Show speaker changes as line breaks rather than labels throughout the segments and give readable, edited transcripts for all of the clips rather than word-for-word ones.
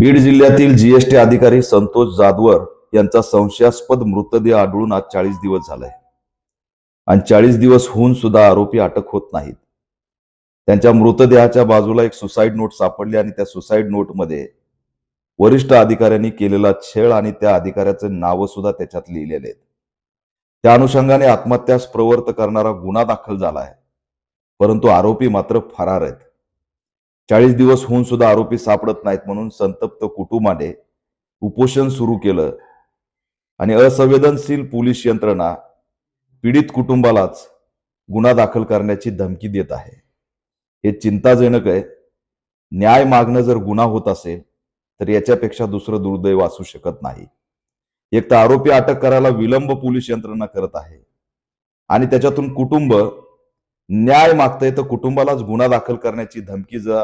बीड जिल्ह्यातील जीएसटी अधिकारी संतोष जाधवर यांचा संशयास्पद मृतदेह आढळून आज 40 दिवस झालाय आणि 40 दिवस होऊन सुद्धा आरोपी अटक होत नाहीत. त्यांच्या मृतदेहाच्या बाजूला एक सुसाईड नोट सापडली आणि त्या सुसाईड नोटमध्ये वरिष्ठ अधिकाऱ्यांनी केलेला छळ आणि त्या अधिकाऱ्याचे नाव सुद्धा त्याच्यात लिहिलेले आहेत. त्या अनुषंगाने आत्महत्यास प्रवृत्त करणारा गुन्हा दाखल झाला आहे, परंतु आरोपी मात्र फरार आहेत. 40 दिवस होऊन सुद्धा आरोपी सापडत नाहीत म्हणून संतप्त कुटुंबाने उपोषण सुरू केलं आणि असंवेदनशील पोलीस यंत्रणा पीडित कुटुंबालाच गुन्हा दाखल करण्याची धमकी देत आहे. हे चिंताजनक आहे. न्याय मागणं जर गुन्हा होत असेल तर याच्यापेक्षा दुसरं दुर्दैव असू शकत नाही. एक तर आरोपी अटक करायला विलंब पोलीस यंत्रणा करत आहे आणि त्याच्यातून कुटुंब न्याय मागतंय, तर कुटुंबालाच गुन्हा दाखल करण्याची धमकीचा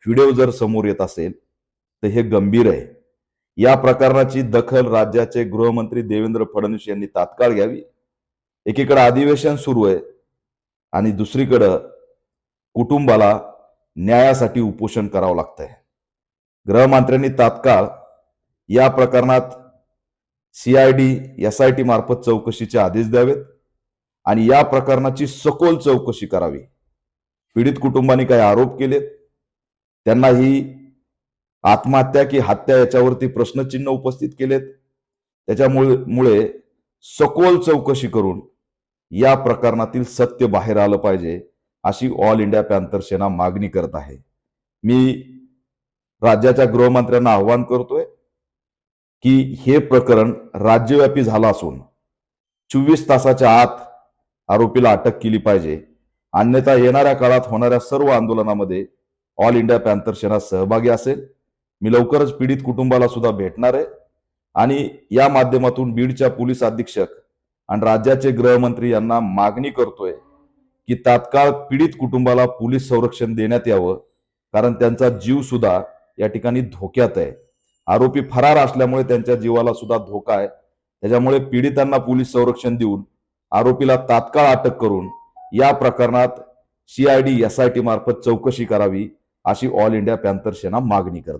व्हिडिओ जर समोर येत असेल तर हे गंभीर आहे. या प्रकरणाची दखल राज्याचे गृहमंत्री देवेंद्र फडणवीस यांनी तात्काळ घ्यावी. एकीकडे अधिवेशन सुरू आहे आणि दुसरीकडे कुटुंबाला न्यायासाठी उपोषण करावं लागतंय. गृहमंत्र्यांनी तात्काळ या प्रकरणात CID SIT मार्फत चौकशीचे आदेश द्यावेत आणि या प्रकरणाची सखोल चौकशी करावी. पीडित कुटुंबाने काही आरोप केलेत, त्यांना ही आत्महत्या की हत्या याच्यावरती प्रश्नचिन्ह उपस्थित केलेत. त्याच्यामुळे सखोल चौकशी करून या प्रकरणातील सत्य बाहेर आलं पाहिजे अशी ऑल इंडिया पॅंथर सेना मागणी करत आहे. मी राज्याच्या गृहमंत्र्यांना आवाहन करतोय की हे प्रकरण राज्यव्यापी झालं असून 24 तासाच्या आत आरोपीला अटक केली पाहिजे. अन्यथा येणाऱ्या काळात होणाऱ्या सर्व आंदोलनामध्ये ऑल इंडिया पॅंथर सेना सहभागी असेल. मी लवकरच पीडित कुटुंबाला सुद्धा भेटणार आहे आणि या माध्यमातून बीडच्या पोलीस अधीक्षक आणि राज्याचे गृहमंत्री यांना मागणी करतोय की तात्काळ पीडित कुटुंबाला पोलीस संरक्षण देण्यात यावं, कारण त्यांचा जीव सुद्धा या ठिकाणी धोक्यात आहे. आरोपी फरार असल्यामुळे त्यांच्या जीवाला सुद्धा धोका आहे. त्याच्यामुळे पीडितांना पोलीस संरक्षण देऊन आरोपीला तात्काळ अटक करून या प्रकरणात CID SIT मार्फत चौकशी करावी अशी ऑल इंडिया पॅंथर सेना मागणी करते.